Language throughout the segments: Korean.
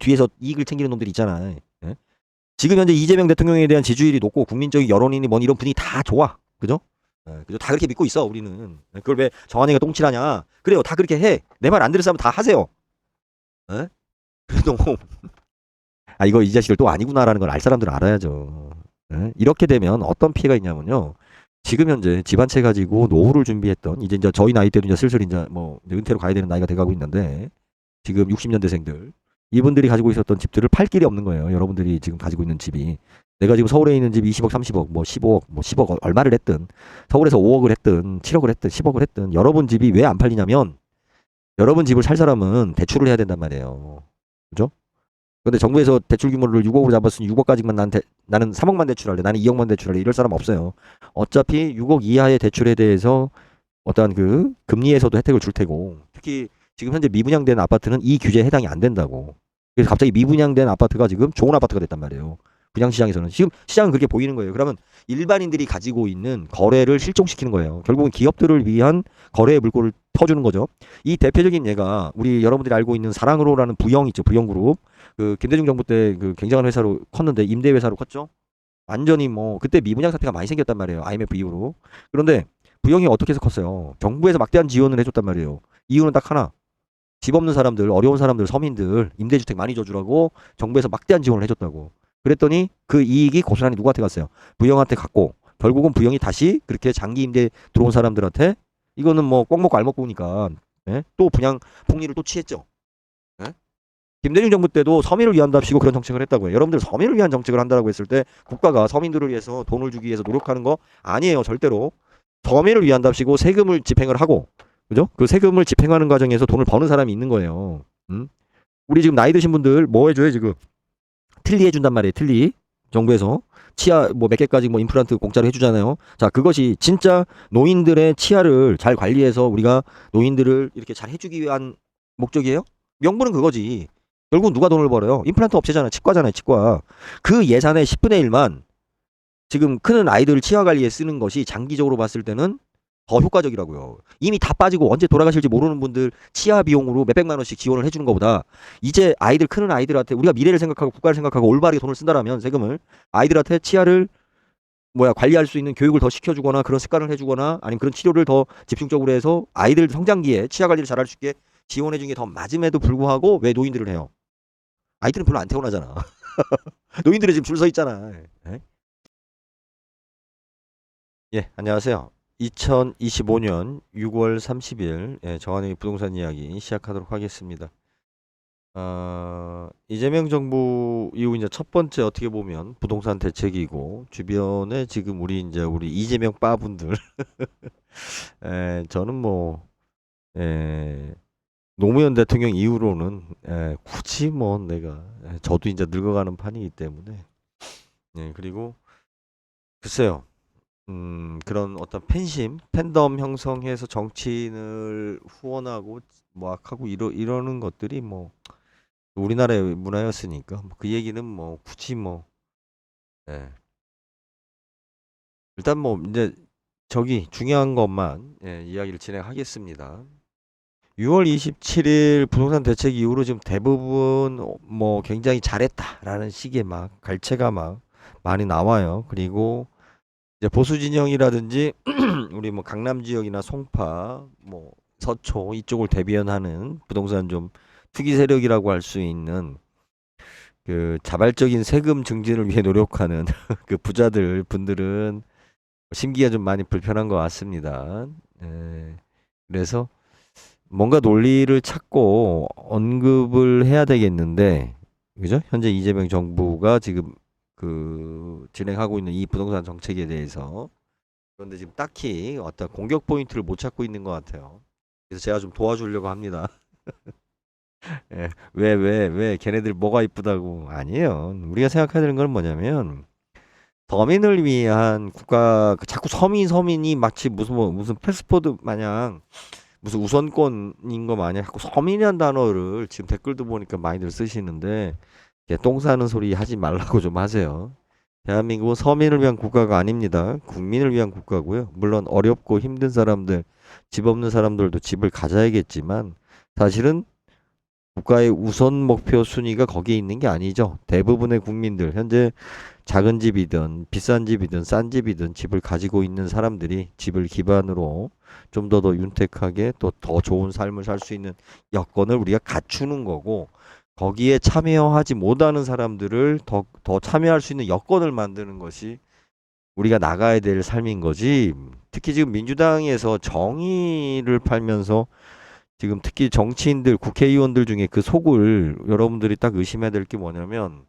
뒤에서 이익을 챙기는 놈들 있잖아. 예? 지금 현재 이재명 대통령에 대한 지지율이 높고 국민적인 여론이니 뭐니 이런 분위기 다 좋아. 그죠? 예, 그죠? 다 그렇게 믿고 있어 우리는. 예, 그걸 왜 정한이가 똥칠하냐? 그래요, 다 그렇게 해. 내 말 안 들을 사람 다 하세요. 예? 그래도 아 이거 이 자식들 또 아니구나라는 걸 알 사람들은 알아야죠. 예? 이렇게 되면 어떤 피해가 있냐면요. 지금 현재 집안채 가지고 노후를 준비했던 이제 저희 나이 때도 이제 슬슬 이제 뭐 이제 은퇴로 가야 되는 나이가 돼가고 있는데 지금 60년대생들 이분들이 가지고 있었던 집들을 팔 길이 없는 거예요. 여러분들이 지금 가지고 있는 집이 내가 지금 서울에 있는 집 20억, 30억, 뭐 15억, 뭐 10억 얼마를 했든 서울에서 5억을 했든 7억을 했든 10억을 했든 여러분 집이 왜 안 팔리냐면 여러분 집을 살 사람은 대출을 해야 된단 말이에요. 그죠? 근데 정부에서 대출 규모를 6억으로 잡았으니 6억까지만 나는 3억만 대출할래. 나는 2억만 대출할래. 이럴 사람 없어요. 어차피 6억 이하의 대출에 대해서 어떠한 그 금리에서도 혜택을 줄 테고 특히 지금 현재 미분양된 아파트는 이 규제에 해당이 안 된다고. 그래서 갑자기 미분양된 아파트가 지금 좋은 아파트가 됐단 말이에요. 분양시장에서는 지금 시장은 그렇게 보이는 거예요. 그러면 일반인들이 가지고 있는 거래를 실종시키는 거예요. 결국은 기업들을 위한 거래의 물꼬를 터주는 거죠. 이 대표적인 예가 우리 여러분들이 알고 있는 사랑으로라는 부영 있죠. 부영그룹. 그 김대중 정부 때 그 굉장한 회사로 컸는데 임대 회사로 컸죠. 완전히 뭐 그때 미분양 사태가 많이 생겼단 말이에요. IMF 이후로. 그런데 부영이 어떻게 해서 컸어요? 정부에서 막대한 지원을 해줬단 말이에요. 이유는 딱 하나. 집 없는 사람들, 어려운 사람들, 서민들 임대주택 많이 줘주라고 정부에서 막대한 지원을 해줬다고. 그랬더니 그 이익이 고스란히 누구한테 갔어요? 부영한테 갔고 결국은 부영이 다시 그렇게 장기 임대 들어온 사람들한테 이거는 뭐 꼭 먹고 알 먹고니까 예? 또 분양 폭리를 또 취했죠. 예? 김대중 정부 때도 서민을 위한답시고 그런 정책을 했다고요. 여러분들 서민을 위한 정책을 한다고 했을 때 국가가 서민들을 위해서 돈을 주기 위해서 노력하는 거 아니에요. 절대로. 서민을 위한답시고 세금을 집행을 하고 그죠? 그 세금을 집행하는 과정에서 돈을 버는 사람이 있는 거예요. 우리 지금 나이 드신 분들 뭐 해줘요 지금? 틀니 해준단 말이에요. 틀니 정부에서 치아 뭐 몇 개까지 뭐 임플란트 공짜로 해주잖아요. 자 그것이 진짜 노인들의 치아를 잘 관리해서 우리가 노인들을 이렇게 잘 해주기 위한 목적이에요? 명분은 그거지. 결국은 누가 돈을 벌어요? 임플란트 업체잖아. 치과잖아요. 치과. 그 예산의 10분의 1만 지금 크는 아이들 치아 관리에 쓰는 것이 장기적으로 봤을 때는 더 효과적이라고요. 이미 다 빠지고 언제 돌아가실지 모르는 분들 치아 비용으로 몇백만 원씩 지원을 해주는 것보다 이제 아이들 크는 아이들한테 우리가 미래를 생각하고 국가를 생각하고 올바르게 돈을 쓴다라면 세금을 아이들한테 치아를 관리할 수 있는 교육을 더 시켜주거나 그런 습관을 해주거나 아니면 그런 치료를 더 집중적으로 해서 아이들 성장기에 치아 관리를 잘할 수 있게 지원해주는 게 더 맞음에도 불구하고 왜 노인들을 해요? 아이들은 별로 안 태어나잖아. 노인들이 지금 줄 서 있잖아. 예? 예, 안녕하세요. 2025년 6월 30일 정한의 부동산 이야기 시작하도록 하겠습니다. 이재명 정부 이후 이제 첫 번째 어떻게 보면 부동산 대책이고 주변에 지금 우리 이재명 빠분들 저는 뭐 노무현 대통령 이후로는 굳이 뭐 내가 저도 이제 늙어가는 판이기 때문에 그리고 글쎄요. 그런 어떤 팬덤 형성해서 정치인을 후원하고 뭐 하고 이러는 것들이 뭐 우리나라의 문화였으니까 뭐그 얘기는 뭐 굳이 뭐 예. 일단 뭐 이제 저기 중요한 것만 이야기를 진행하겠습니다. 6월 27일 부동산 대책 이후로 지금 대부분 뭐 굉장히 잘했다라는 식의 막 갈채가 막 많이 나와요. 그리고 이제 보수 진영이라든지 우리 뭐 강남 지역이나 송파, 뭐 서초 이쪽을 대변하는 부동산 좀 투기 세력이라고 할 수 있는 그 자발적인 세금 증진을 위해 노력하는 그 부자들 분들은 심기가 좀 많이 불편한 것 같습니다. 그래서 뭔가 논리를 찾고 언급을 해야 되겠는데, 그죠? 현재 이재명 정부가 지금 그 진행하고 있는 이 부동산 정책에 대해서 그런데 지금 딱히 어떤 공격 포인트를 못 찾고 있는 것 같아요. 그래서 제가 좀 도와주려고 합니다. 예, 왜, 걔네들 뭐가 이쁘다고. 아니에요. 우리가 생각해야 되는 건 뭐냐면, 서민을 위한 국가, 자꾸 서민이 마치 무슨 패스포드 마냥, 무슨 우선권인 거 마냥 자꾸 서민이라는 단어를 지금 댓글도 보니까 많이들 쓰시는데, 똥 싸는 소리 하지 말라고 좀 하세요. 대한민국은 서민을 위한 국가가 아닙니다. 국민을 위한 국가고요. 물론 어렵고 힘든 사람들, 집 없는 사람들도 집을 가져야겠지만 사실은 국가의 우선 목표 순위가 거기에 있는 게 아니죠. 대부분의 국민들, 현재 작은 집이든 비싼 집이든 싼 집이든 집을 가지고 있는 사람들이 집을 기반으로 좀 더 윤택하게 또 더 좋은 삶을 살 수 있는 여건을 우리가 갖추는 거고, 거기에 참여하지 못하는 사람들을 더 참여할 수 있는 여건을 만드는 것이 우리가 나가야 될 삶인 거지. 특히 지금 민주당에서 정의를 팔면서 지금 특히 정치인들, 국회의원들 중에 그 속을 여러분들이 딱 의심해야 될 게 뭐냐면,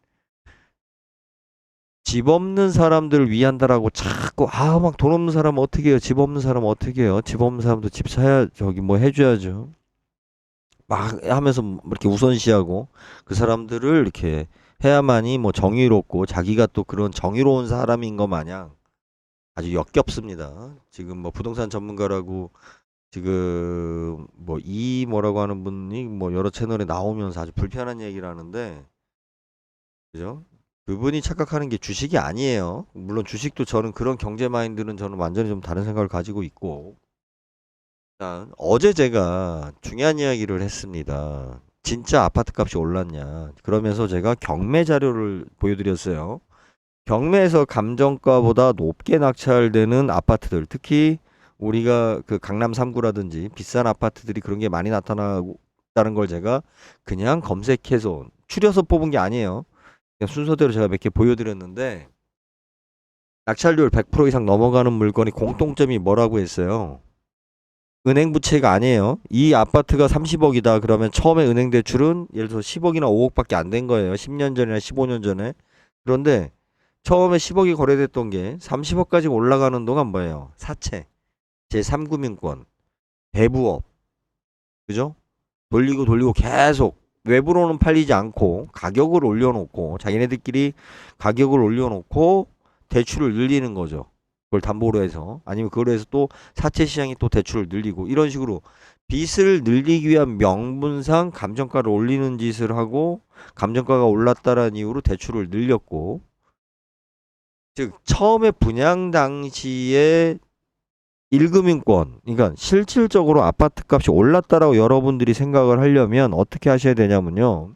집 없는 사람들을 위한다라고 자꾸 막 돈 없는 사람 어떻게 해요? 집 없는 사람 어떻게 해요? 집 없는 사람도 집 사야 저기 뭐 해줘야죠. 막 하면서 뭐 이렇게 우선시하고 그 사람들을 이렇게 해야만이 뭐 정의롭고 자기가 또 그런 정의로운 사람인 것 마냥 아주 역겹습니다. 지금 뭐 부동산 전문가라고 지금 뭐 이 뭐라고 하는 분이 뭐 여러 채널에 나오면서 아주 불편한 얘기를 하는데, 그죠? 그분이 착각하는 게 주식이 아니에요. 물론 주식도 저는 그런 경제 마인드는 저는 완전히 좀 다른 생각을 가지고 있고, 일단 어제 제가 중요한 이야기를 했습니다. 진짜 아파트 값이 올랐냐. 그러면서 제가 경매 자료를 보여드렸어요. 경매에서 감정가보다 높게 낙찰되는 아파트들, 특히 우리가 그 강남 3구라든지 비싼 아파트들이 그런 게 많이 나타나다는 걸 제가 그냥 검색해서 추려서 뽑은 게 아니에요. 그냥 순서대로 제가 몇 개 보여드렸는데, 낙찰률 100% 이상 넘어가는 물건이 공통점이 뭐라고 했어요? 은행 부채가 아니에요. 이 아파트가 30억이다. 그러면 처음에 은행 대출은 예를 들어서 10억이나 5억밖에 안 된 거예요. 10년 전이나 15년 전에. 그런데 처음에 10억이 거래됐던 게 30억까지 올라가는 동안 뭐예요? 사채, 제3금융권, 대부업, 그죠? 돌리고 계속 외부로는 팔리지 않고 가격을 올려놓고 자기네들끼리 가격을 올려놓고 대출을 늘리는 거죠. 그걸 담보로 해서, 아니면 그걸 해서 또 사채 시장이 또 대출을 늘리고, 이런 식으로 빚을 늘리기 위한 명분상 감정가를 올리는 짓을 하고, 감정가가 올랐다라는 이유로 대출을 늘렸고, 즉 처음에 분양 당시에 1금융권, 그러니까 실질적으로 아파트 값이 올랐다라고 여러분들이 생각을 하려면 어떻게 하셔야 되냐면요.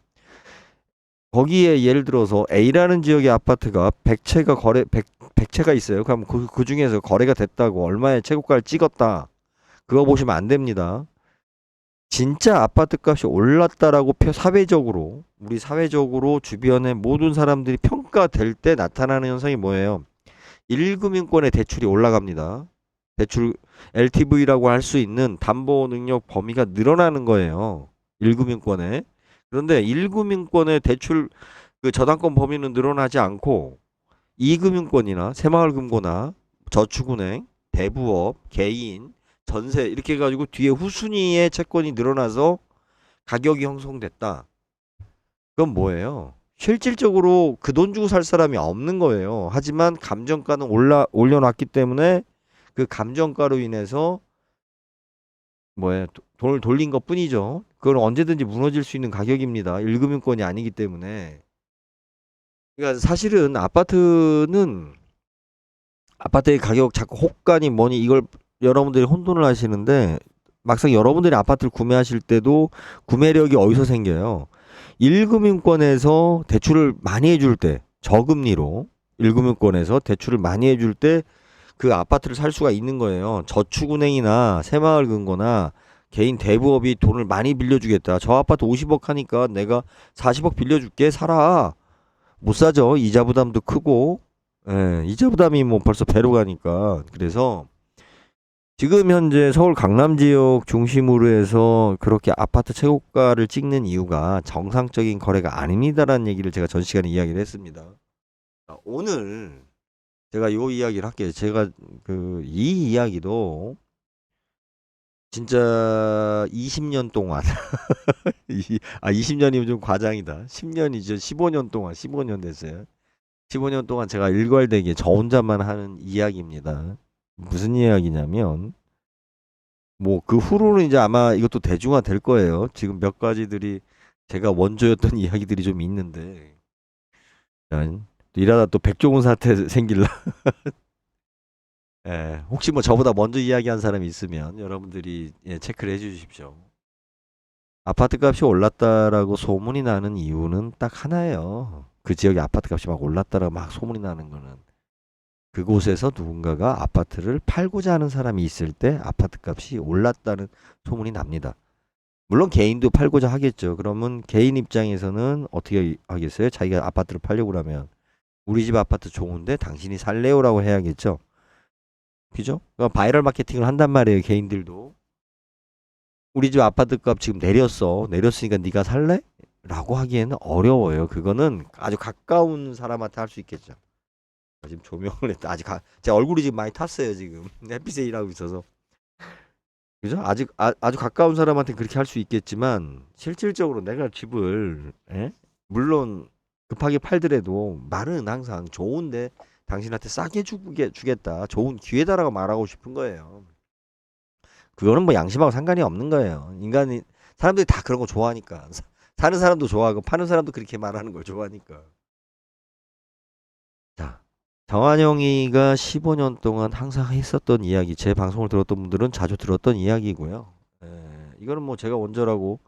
거기에 예를 들어서 A라는 지역의 아파트가 100채가 거래 100채가 있어요. 그럼 그 중에서 거래가 됐다고 얼마의 최고가를 찍었다, 그거 보시면 안 됩니다. 진짜 아파트 값이 올랐다라고 사회적으로, 우리 사회적으로 주변의 모든 사람들이 평가될 때 나타나는 현상이 뭐예요? 1금융권의 대출이 올라갑니다. 대출 LTV라고 할 수 있는 담보 능력 범위가 늘어나는 거예요. 1금융권에. 그런데 1금융권의 대출 그 저당권 범위는 늘어나지 않고 2금융권이나 새마을금고나 저축은행, 대부업, 개인, 전세 이렇게 해가지고 뒤에 후순위의 채권이 늘어나서 가격이 형성됐다. 그건 뭐예요? 실질적으로 그 돈 주고 살 사람이 없는 거예요. 하지만 감정가는 올려놨기 때문에 그 감정가로 인해서 뭐예요? 돈을 돌린 것 뿐이죠. 그건 언제든지 무너질 수 있는 가격입니다. 1금융권이 아니기 때문에. 그러니까 사실은 아파트의 가격 자꾸 호가니 뭐니 이걸 여러분들이 혼돈을 하시는데, 막상 여러분들이 아파트를 구매하실 때도 구매력이 어디서 생겨요? 1금융권에서 대출을 많이 해줄 때, 저금리로 1금융권에서 대출을 많이 해줄 때 그 아파트를 살 수가 있는 거예요. 저축은행이나 새마을금고나 개인 대부업이 돈을 많이 빌려주겠다. 저 아파트 50억 하니까 내가 40억 빌려줄게. 살아. 못 사죠. 이자 부담도 크고. 예, 이자 부담이 뭐 벌써 배로 가니까. 그래서 지금 현재 서울 강남 지역 중심으로 해서 그렇게 아파트 최고가를 찍는 이유가 정상적인 거래가 아닙니다라는 얘기를 제가 전 시간에 이야기를 했습니다. 오늘 제가 요 이야기를 할게요. 제가 이 이야기도 진짜 20년 동안 20년이면 좀 과장이다. 10년이죠. 15년 동안, 15년 됐어요. 15년 동안 제가 일괄되게 저 혼자만 하는 이야기입니다. 무슨 이야기냐면, 뭐 그 후로는 이제 아마 이것도 대중화 될 거예요. 지금 몇 가지들이 제가 원조였던 이야기들이 좀 있는데, 일하다 또 백종원 사태 생길라. 예, 혹시 뭐 저보다 먼저 이야기한 사람이 있으면 여러분들이, 예, 체크를 해주십시오. 아파트 값이 올랐다라고 소문이 나는 이유는 딱 하나예요. 그 지역의 아파트 값이 막 올랐다라고 막 소문이 나는 거는 그곳에서 누군가가 아파트를 팔고자 하는 사람이 있을 때 아파트 값이 올랐다는 소문이 납니다. 물론 개인도 팔고자 하겠죠. 그러면 개인 입장에서는 어떻게 하겠어요? 자기가 아파트를 팔려고 그러면 우리 집 아파트 좋은데 당신이 살래요라고 해야겠죠. 그죠? 그러니까 바이럴 마케팅을 한단 말이에요. 개인들도. 우리 집 아파트 값 지금 내렸어. 내렸으니까 네가 살래? 라고 하기에는 어려워요. 그거는 아주 가까운 사람한테 할 수 있겠죠. 지금 조명을 했다. 제 얼굴이 지금 많이 탔어요. 지금 햇빛에 일하고 있어서. 그죠? 아주 가까운 사람한테 그렇게 할 수 있겠지만 실질적으로 내가 집을 물론 급하게 팔더라도 말은 항상 좋은데 당신한테 싸게 주겠다. 좋은 기회다라고 말하고 싶은 거예요. 그거는 뭐 양심하고 상관이 없는 거예요. 인간이 사람들이 다 그런 거 좋아하니까. 사는 사람도 좋아하고 파는 사람도 그렇게 말하는 걸 좋아하니까. 자, 정한영이가 15년 동안 항상 했었던 이야기, 제 방송을 들었던 분들은 자주 들었던 이야기고요. 이거는 뭐 제가 원조죠.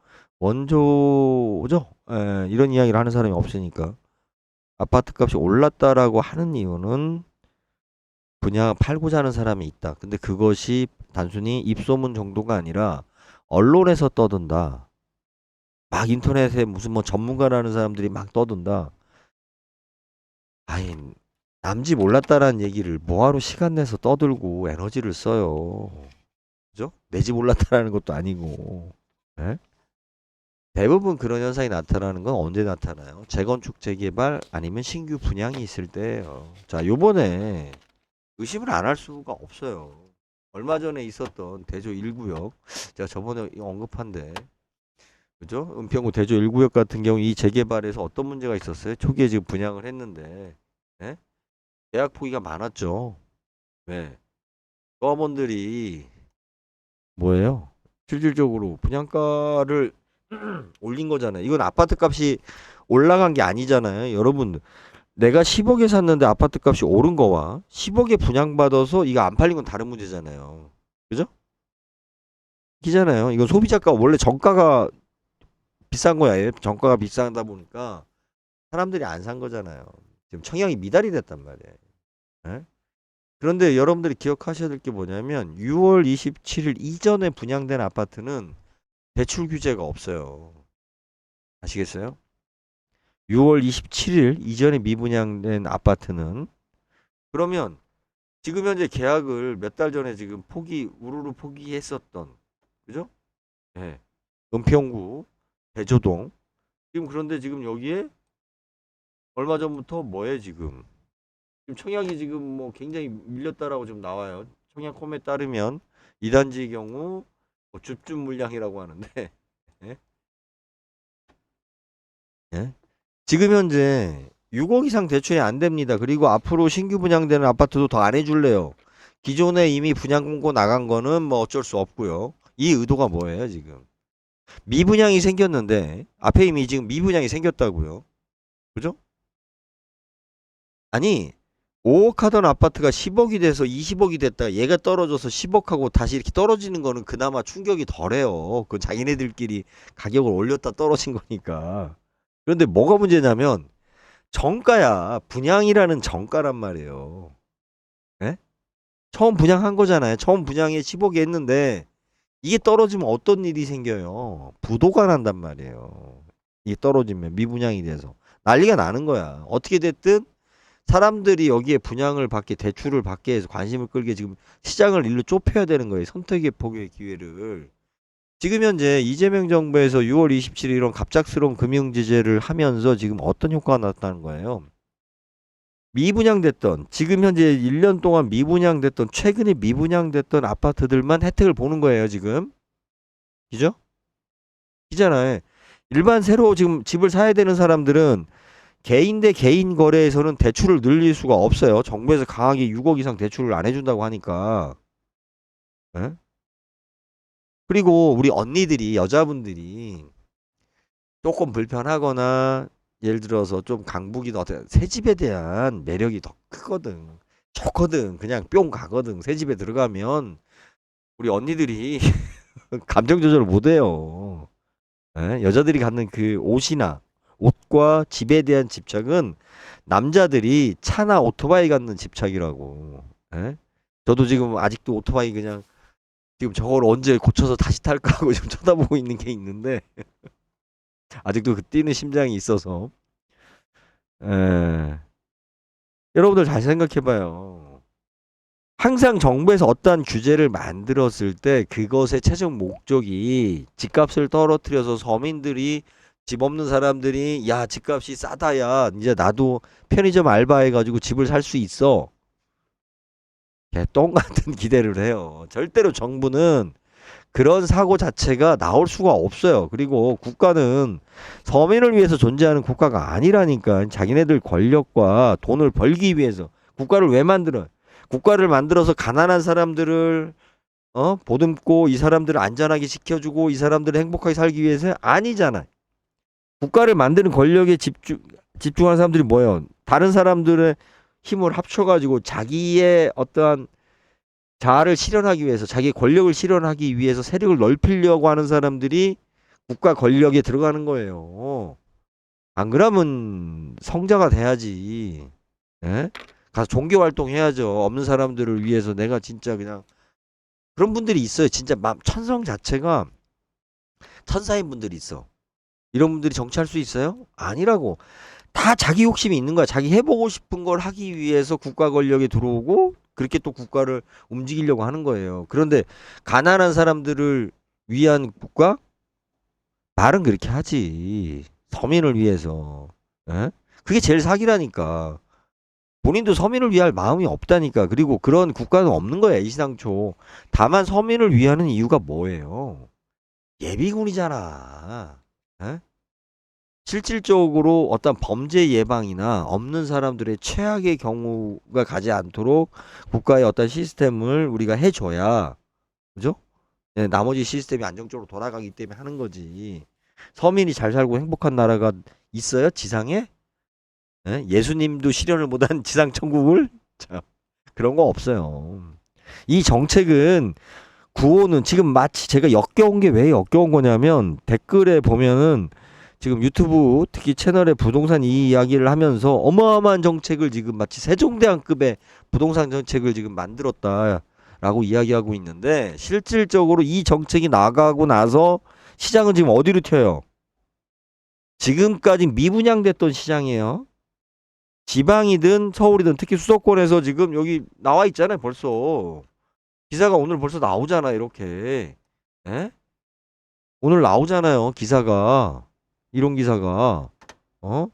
이런 이야기를 하는 사람이 없으니까. 아파트 값이 올랐다라고 하는 이유는 분양 팔고자 하는 사람이 있다. 근데 그것이 단순히 입소문 정도가 아니라 언론에서 떠든다. 막 인터넷에 무슨 뭐 전문가라는 사람들이 막 떠든다. 아니, 남지 몰랐다라는 얘기를 뭐하러 시간 내서 떠들고 에너지를 써요. 그죠? 내 집 몰랐다라는 것도 아니고. 예? 대부분 그런 현상이 나타나는 건 언제 나타나요? 재건축, 재개발 아니면 신규 분양이 있을 때예요. 자, 요번에 의심을 안 할 수가 없어요. 얼마 전에 있었던 대조 1구역, 제가 저번에 언급한데, 그죠? 은평구 대조 1구역 같은 경우 이 재개발에서 어떤 문제가 있었어요? 초기에 지금 분양을 했는데, 예? 계약 포기가 많았죠. 왜? 조합원들이 뭐예요? 실질적으로 분양가를 올린 거잖아요. 이건 아파트 값이 올라간 게 아니잖아요. 여러분, 내가 10억에 샀는데 아파트 값이 오른 거와 10억에 분양받아서 이거 안 팔린 건 다른 문제잖아요. 그죠? 기잖아요. 이건 소비자가 원래 정가가 비싼 거야. 정가가 비싸다 보니까 사람들이 안 산 거잖아요. 지금 청약이 미달이 됐단 말이에요. 예? 그런데 여러분들이 기억하셔야 될 게 뭐냐면 6월 27일 이전에 분양된 아파트는 대출 규제가 없어요. 아시겠어요? 6월 27일 이전에 미분양된 아파트는 그러면 지금 현재 계약을 몇 달 전에 지금 우르르 포기했었던 그죠? 예. 은평구 대조동 지금 그런데 지금 여기에 얼마 전부터 뭐해 지금 청약이 지금 뭐 굉장히 밀렸다라고 지금 나와요. 청약 홈에 따르면 이단지의 경우 뭐 줍줍 물량이라고 하는데 예? 예? 지금 현재 6억 이상 대출이 안 됩니다. 그리고 앞으로 신규 분양되는 아파트도 더 안 해줄래요. 기존에 이미 분양 공고 나간 거는 뭐 어쩔 수 없고요. 이 의도가 뭐예요 지금? 미분양이 생겼는데 앞에 이미 지금 미분양이 생겼다고요. 그죠? 아니 5억 하던 아파트가 10억이 돼서 20억이 됐다가 얘가 떨어져서 10억하고 다시 이렇게 떨어지는 거는 그나마 충격이 덜해요. 그건 자기네들끼리 가격을 올렸다 떨어진 거니까. 그런데 뭐가 문제냐면 정가야. 분양이라는 정가란 말이에요. 예? 처음 분양한 거잖아요. 처음 분양에 10억이 했는데 이게 떨어지면 어떤 일이 생겨요? 부도가 난단 말이에요. 이게 떨어지면 미분양이 돼서 난리가 나는 거야. 어떻게 됐든 사람들이 여기에 분양을 받게 대출을 받게 해서 관심을 끌게 지금 시장을 일로 좁혀야 되는 거예요. 선택의 폭의 기회를. 지금 현재 이재명 정부에서 6월 27일 이런 갑작스러운 금융 제재를 하면서 지금 어떤 효과가 나타나는 거예요? 미분양됐던 지금 현재 1년 동안 미분양됐던 최근에 미분양됐던 아파트들만 혜택을 보는 거예요, 지금. 그죠? 기잖아요. 일반 새로 지금 집을 사야 되는 사람들은 개인 대 개인 거래에서는 대출을 늘릴 수가 없어요. 정부에서 강하게 6억 이상 대출을 안 해준다고 하니까. 예? 그리고 우리 언니들이 여자분들이 조금 불편하거나 예를 들어서 좀 강북이나 어떤 새 집에 대한 매력이 더 크거든. 좋거든. 그냥 뿅 가거든. 새 집에 들어가면 우리 언니들이 감정 조절을 못 해요. 여자들이 갖는 그 옷과 집에 대한 집착은 남자들이 차나 오토바이 갖는 집착이라고. 예? 저도 지금 아직도 오토바이 그냥 지금 저걸 언제 고쳐서 다시 탈까 하고 좀 쳐다보고 있는 게 있는데 아직도 그 뛰는 심장이 있어서. 예. 여러분들 잘 생각해봐요. 항상 정부에서 어떠한 규제를 만들었을 때 그것의 최종 목적이 집값을 떨어뜨려서 서민들이 집 없는 사람들이 야 집값이 싸다 야 이제 나도 편의점 알바해가지고 집을 살 수 있어. 개똥 같은 기대를 해요. 절대로 정부는 그런 사고 자체가 나올 수가 없어요. 그리고 국가는 서민을 위해서 존재하는 국가가 아니라니까. 자기네들 권력과 돈을 벌기 위해서 국가를 왜 만들어요? 국가를 만들어서 가난한 사람들을 보듬고 이 사람들을 안전하게 지켜주고 이 사람들을 행복하게 살기 위해서 아니잖아요. 국가를 만드는 권력에 집중하는 사람들이 뭐예요? 다른 사람들의 힘을 합쳐가지고 자기의 어떠한 자아를 실현하기 위해서 자기의 권력을 실현하기 위해서 세력을 넓히려고 하는 사람들이 국가 권력에 들어가는 거예요. 안 그러면 성자가 돼야지. 예? 가서 종교 활동해야죠. 없는 사람들을 위해서 내가 진짜 그냥 그런 분들이 있어요. 진짜 천성 자체가 천사인 분들이 있어. 이런 분들이 정치할 수 있어요? 아니라고. 다 자기 욕심이 있는 거야. 자기 해보고 싶은 걸 하기 위해서 국가 권력에 들어오고 그렇게 또 국가를 움직이려고 하는 거예요. 그런데 가난한 사람들을 위한 국가? 말은 그렇게 하지. 서민을 위해서. 에? 그게 제일 사기라니까. 본인도 서민을 위할 마음이 없다니까. 그리고 그런 국가는 없는 거야. 이시당초. 다만 서민을 위하는 이유가 뭐예요? 예비군이잖아. 에? 실질적으로 어떤 범죄 예방이나 없는 사람들의 최악의 경우가 가지 않도록 국가의 어떤 시스템을 우리가 해줘야, 그죠? 네, 나머지 시스템이 안정적으로 돌아가기 때문에 하는 거지. 서민이 잘 살고 행복한 나라가 있어요? 지상에? 예? 예수님도 실현을 못한 지상 천국을? 자, 그런 거 없어요. 이 정책은 구호는 지금 마치 제가 역겨운 게 왜 역겨운 거냐면 댓글에 보면은 지금 유튜브 특히 채널에 부동산 이 이야기를 하면서 어마어마한 정책을 지금 마치 세종대왕급의 부동산 정책을 지금 만들었다라고 이야기하고 있는데 실질적으로 이 정책이 나가고 나서 시장은 지금 어디로 튀어요? 지금까지 미분양됐던 시장이에요. 지방이든 서울이든 특히 수도권에서 지금 여기 나와 있잖아요 벌써. 기사가 오늘 벌써 나오잖아 이렇게. 에? 오늘 나오잖아요 기사가. 이런 기사가. 어?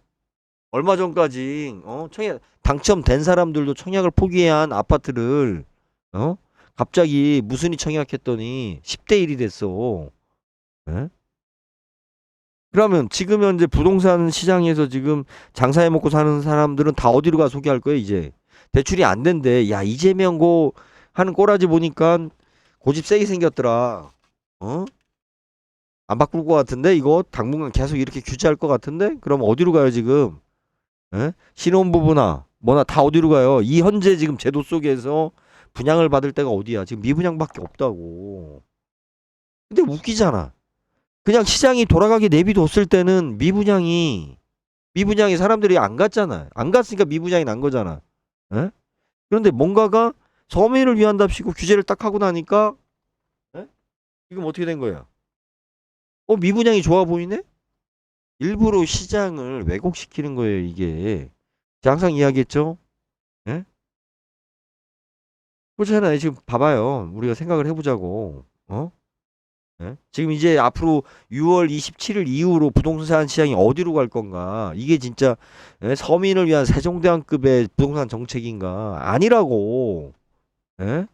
얼마 전까지 청약 당첨된 사람들도 청약을 포기해야 한 아파트를 어? 갑자기 무슨이 청약했더니 10대 1이 됐어. 에? 그러면 지금 현재 부동산 시장에서 지금 장사해 먹고 사는 사람들은 다 어디로 가 소개할 거예요, 이제. 대출이 안 된대. 야, 이재명 고 하는 꼬라지 보니까 고집 세게 생겼더라. 어? 안 바꿀 것 같은데 이거 당분간 계속 이렇게 규제할 것 같은데 그럼 어디로 가요 지금? 에? 신혼부부나 뭐나 다 어디로 가요? 이 현재 지금 제도 속에서 분양을 받을 때가 어디야? 지금 미분양밖에 없다고. 근데 웃기잖아. 그냥 시장이 돌아가게 내비뒀을 때는 미분양이 사람들이 안 갔잖아. 안 갔으니까 미분양이 난 거잖아. 에? 그런데 뭔가가 서민을 위한답시고 규제를 딱 하고 나니까 에? 지금 어떻게 된 거야? 미분양이 좋아 보이네? 일부러 시장을 왜곡시키는 거예요, 이게. 제가 항상 이야기했죠? 예? 그렇잖아요. 지금 봐봐요. 우리가 생각을 해보자고. 예? 지금 이제 앞으로 6월 27일 이후로 부동산 시장이 어디로 갈 건가? 이게 진짜 서민을 위한 세종대왕급의 부동산 정책인가? 아니라고. 예?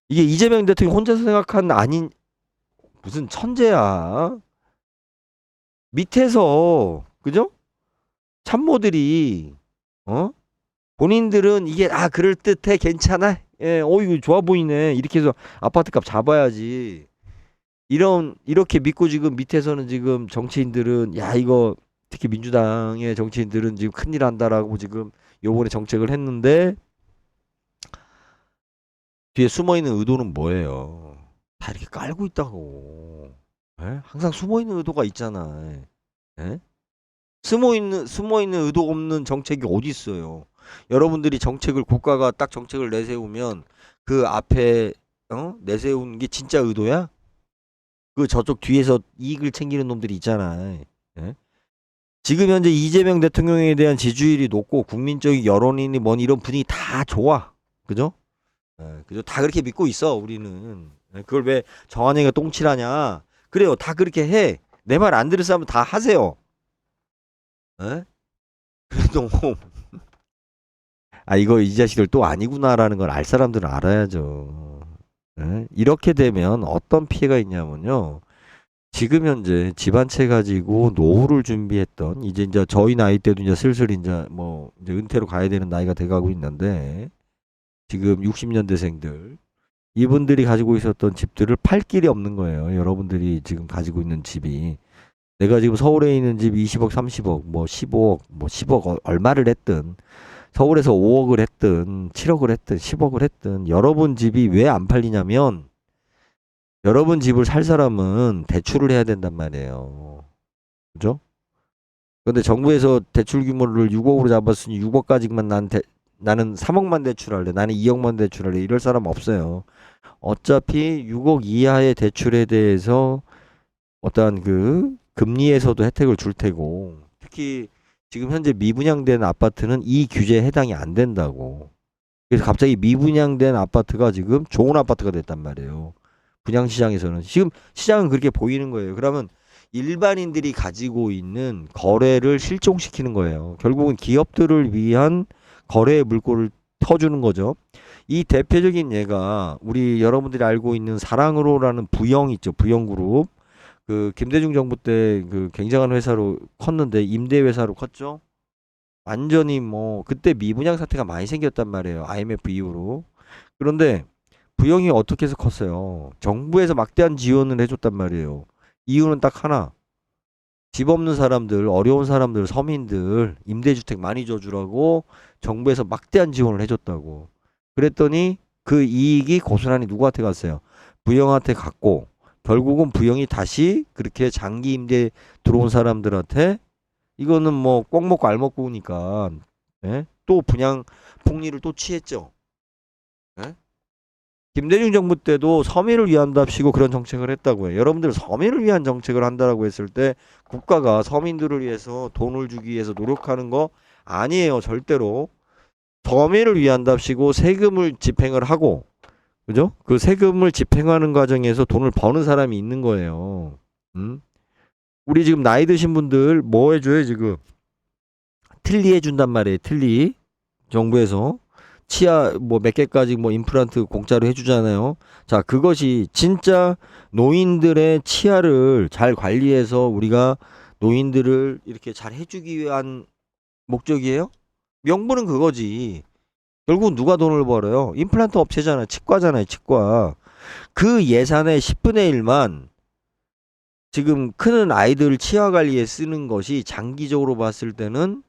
이게 이재명 대통령이 혼자서 생각한 아닌 무슨 천재야. 밑에서 그죠? 참모들이 어? 본인들은 이게 그럴듯해 괜찮아 이거 좋아 보이네 이렇게 해서 아파트값 잡아야지 이렇게 믿고 지금 밑에서는 지금 정치인들은 야 이거 특히 민주당의 정치인들은 지금 큰일 한다라고 지금 요번에 정책을 했는데 뒤에 숨어있는 의도는 뭐예요? 다 이렇게 깔고 있다고. 예? 항상 숨어 있는 의도가 있잖아. 예? 숨어 있는 의도 없는 정책이 어디 있어요? 여러분들이 정책을 국가가 딱 정책을 내세우면 그 앞에 내세운 게 진짜 의도야? 그 저쪽 뒤에서 이익을 챙기는 놈들이 있잖아. 예? 지금 현재 이재명 대통령에 대한 지지율이 높고 국민적인 여론이니 뭐니 이런 분위기 다 좋아. 그죠? 예, 그죠? 다 그렇게 믿고 있어, 우리는. 예, 그걸 왜 정한이가 똥칠하냐? 그래요. 다 그렇게 해. 내 말 안 들을 사람은 다 하세요. 예? 그래도 이거 이 자식들 또 아니구나라는 걸 알 사람들은 알아야죠. 예? 이렇게 되면 어떤 피해가 있냐면요. 지금 현재 집안채 가지고 노후를 준비했던 이제 저희 나이 때도 이제 슬슬 이제 은퇴로 가야 되는 나이가 돼가고 있는데 지금 60년대생들 이분들이 가지고 있었던 집들을 팔 길이 없는 거예요. 여러분들이 지금 가지고 있는 집이 내가 지금 서울에 있는 집 20억, 30억, 뭐 15억, 뭐 10억 얼마를 했든 서울에서 5억을 했든 7억을 했든 10억을 했든 여러분 집이 왜 안 팔리냐면 여러분 집을 살 사람은 대출을 해야 된단 말이에요. 그죠? 근데 정부에서 대출 규모를 6억으로 잡았으니 6억까지만 나는 3억만 대출할래. 나는 2억만 대출할래. 이럴 사람 없어요. 어차피 6억 이하의 대출에 대해서 어떠한 그 금리에서도 혜택을 줄 테고 특히 지금 현재 미분양된 아파트는 이 규제에 해당이 안 된다고. 그래서 갑자기 미분양된 아파트가 지금 좋은 아파트가 됐단 말이에요. 분양시장에서는. 지금 시장은 그렇게 보이는 거예요. 그러면 일반인들이 가지고 있는 거래를 실종시키는 거예요. 결국은 기업들을 위한 거래의 물꼬를 터주는 거죠. 이 대표적인 예가 우리 여러분들이 알고 있는 사랑으로라는 부영 있죠. 부영그룹. 그 김대중 정부 때 그 굉장한 회사로 컸는데 임대 회사로 컸죠. 완전히 뭐 그때 미분양 사태가 많이 생겼단 말이에요. IMF 이후로. 그런데 부영이 어떻게 해서 컸어요? 정부에서 막대한 지원을 해줬단 말이에요. 이유는 딱 하나. 집 없는 사람들, 어려운 사람들, 서민들 임대주택 많이 줘주라고 정부에서 막대한 지원을 해줬다고. 그랬더니 그 이익이 고스란히 누구한테 갔어요? 부영한테 갔고 결국은 부영이 다시 그렇게 장기 임대 들어온 사람들한테 이거는 뭐 꼭 먹고 알 먹고니까 예? 또 분양 폭리를 또 취했죠. 예? 김대중 정부 때도 서민을 위한답시고 그런 정책을 했다고 해요. 여러분들 서민을 위한 정책을 한다라고 했을 때 국가가 서민들을 위해서 돈을 주기 위해서 노력하는 거 아니에요. 절대로. 서민을 위한답시고 세금을 집행을 하고 그죠? 그 세금을 집행하는 과정에서 돈을 버는 사람이 있는 거예요. 음? 우리 지금 나이 드신 분들 뭐 해줘요 지금? 틀니 해준단 말이에요. 틀니. 정부에서. 치아 뭐 몇 개까지 뭐 임플란트 공짜로 해주잖아요. 자, 그것이 진짜 노인들의 치아를 잘 관리해서 우리가 노인들을 이렇게 잘 해주기 위한 목적이에요? 명분은 그거지. 결국 누가 돈을 벌어요? 임플란트 업체잖아요. 치과잖아요. 치과. 그 예산의 10분의 1만 지금 크는 아이들 치아 관리에 쓰는 것이 장기적으로 봤을 때는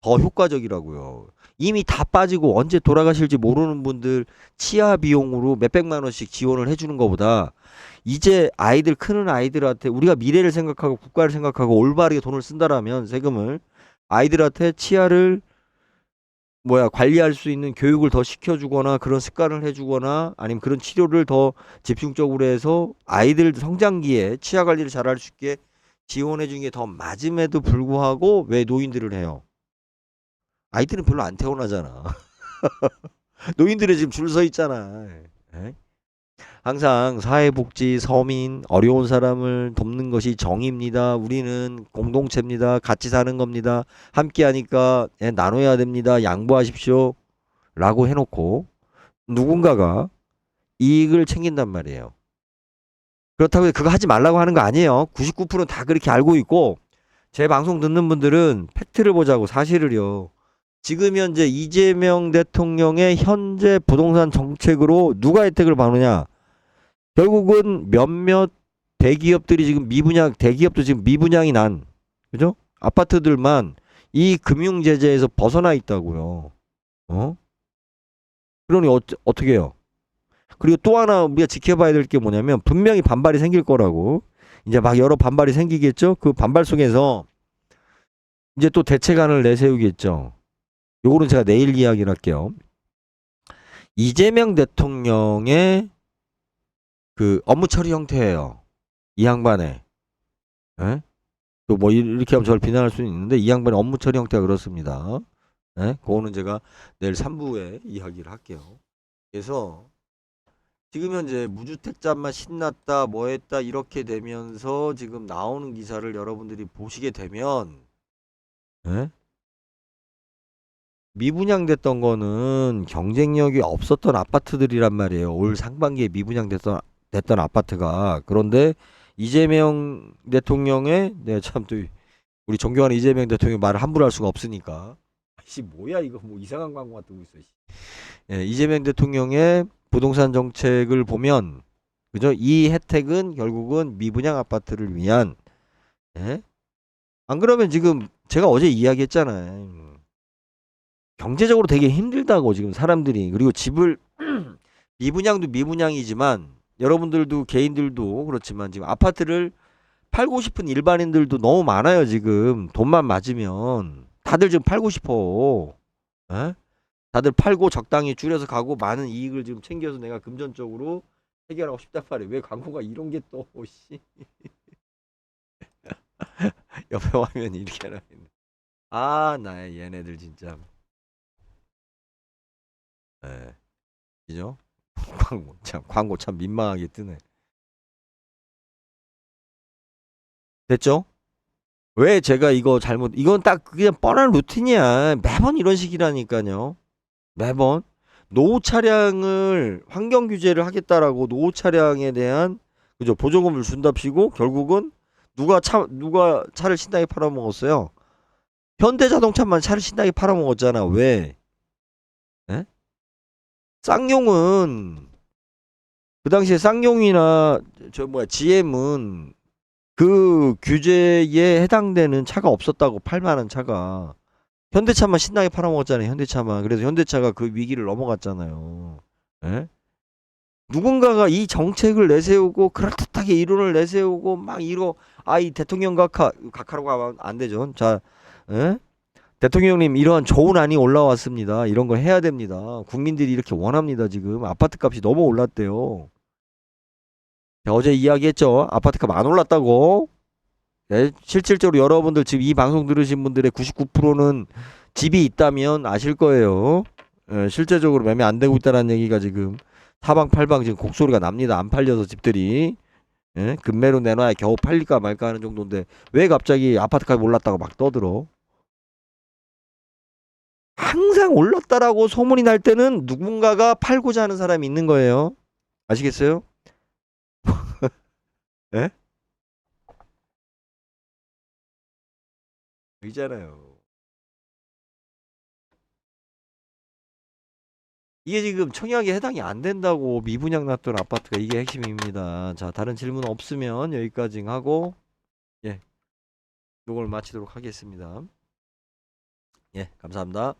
더 효과적이라고요. 이미 다 빠지고 언제 돌아가실지 모르는 분들 치아 비용으로 몇백만 원씩 지원을 해주는 것보다 이제 아이들 크는 아이들한테 우리가 미래를 생각하고 국가를 생각하고 올바르게 돈을 쓴다라면 세금을 아이들한테 치아를 관리할 수 있는 교육을 더 시켜주거나 그런 습관을 해주거나 아니면 그런 치료를 더 집중적으로 해서 아이들 성장기에 치아 관리를 잘할 수 있게 지원해 주는 게 더 맞음에도 불구하고 왜 노인들을 해요? 아이들은 별로 안 태어나잖아. 노인들이 지금 줄 서 있잖아. 에? 항상 사회복지, 서민, 어려운 사람을 돕는 것이 정의입니다. 우리는 공동체입니다. 같이 사는 겁니다. 함께 하니까 나눠야 됩니다. 양보하십시오. 라고 해놓고 누군가가 이익을 챙긴단 말이에요. 그렇다고 해서 그거 하지 말라고 하는 거 아니에요. 99%는 다 그렇게 알고 있고 제 방송 듣는 분들은 팩트를 보자고 사실을요. 지금 현재 이재명 대통령의 현재 부동산 정책으로 누가 혜택을 받느냐? 결국은 몇몇 대기업들이 지금 대기업도 지금 미분양이 난, 그죠? 아파트들만 이 금융 제재에서 벗어나 있다고요. 어? 그러니 어떻게 해요? 그리고 또 하나 우리가 지켜봐야 될 게 뭐냐면 분명히 반발이 생길 거라고. 이제 막 여러 반발이 생기겠죠. 그 반발 속에서 이제 또 대책안을 내세우겠죠. 요거는 제가 내일 이야기를 할게요. 이재명 대통령의 그 업무 처리 형태예요. 이 양반의. 예? 또 뭐 이렇게 하면 저를 비난할 수는 있는데 이 양반의 업무 처리 형태가 그렇습니다. 예? 그거는 제가 내일 3부에 이야기를 할게요. 그래서 지금 현재 무주택자만 신났다 뭐 했다 이렇게 되면서 지금 나오는 기사를 여러분들이 보시게 되면 예? 미분양됐던 거는 경쟁력이 없었던 아파트들이란 말이에요. 올 상반기에 됐던 아파트가. 그런데 이재명 대통령의 참 또 우리 존경하는 이재명 대통령 말을 함부로 할 수가 없으니까. 씨 뭐야 이거 뭐 이상한 광고가 뜨고 있어. 예, 이재명 대통령의 부동산 정책을 보면 그죠? 이 혜택은 결국은 미분양 아파트를 위한 예? 안 그러면 지금 제가 어제 이야기했잖아요. 경제적으로 되게 힘들다고 지금 사람들이. 그리고 집을 미분양도 미분양이지만 여러분들도 개인들도 그렇지만 지금 아파트를 팔고 싶은 일반인들도 너무 많아요. 지금 돈만 맞으면 다들 지금 팔고 싶어. 에? 다들 팔고 적당히 줄여서 가고 많은 이익을 지금 챙겨서 내가 금전적으로 해결하고 싶단 말이에요. 왜 광고가 이런 게 또 씨. 옆에 화면이 이렇게 하나 있네. 아, 나의 얘네들 진짜. 예. 그죠? 광고 참 민망하게 뜨네. 됐죠? 왜 제가 이거 이건 딱 그냥 뻔한 루틴이야. 매번 이런 식이라니까요. 매번. 노후 차량을 환경 규제를 하겠다라고 노후 차량에 대한 그죠? 보조금을 준답시고 결국은 누가 차를 신나게 팔아먹었어요? 현대자동차만 차를 신나게 팔아먹었잖아. 왜? 에? 쌍용은 그 당시에 쌍용이나 저 뭐야 GM은 그 규제에 해당되는 차가 없었다고 팔만한 차가 현대차만 신나게 팔아먹었잖아요. 현대차만. 그래서 현대차가 그 위기를 넘어갔잖아요. 예? 누군가가 이 정책을 내세우고 그럴듯하게 이론을 내세우고 막 이거 이 대통령 각하라고 하면 안 되죠. 자, 예? 대통령님 이러한 좋은 안이 올라왔습니다. 이런 거 해야 됩니다. 국민들이 이렇게 원합니다. 지금 아파트 값이 너무 올랐대요. 어제 이야기했죠. 아파트 값 안 올랐다고. 네, 실질적으로 여러분들 지금 이 방송 들으신 분들의 99%는 집이 있다면 아실 거예요. 예, 실제적으로 매매 안 되고 있다는 얘기가 지금 사방팔방 지금 곡소리가 납니다. 안 팔려서 집들이. 예? 급매로 내놔야 겨우 팔릴까 말까 하는 정도인데 왜 갑자기 아파트 값이 올랐다고 막 떠들어. 항상 올랐다라고 소문이 날 때는 누군가가 팔고자 하는 사람이 있는 거예요. 아시겠어요? 예? 있잖아요. 이게 지금 청약에 해당이 안 된다고 미분양 났던 아파트가 이게 핵심입니다. 자, 다른 질문 없으면 여기까지 하고 예, 요걸 마치도록 하겠습니다. 예, 감사합니다.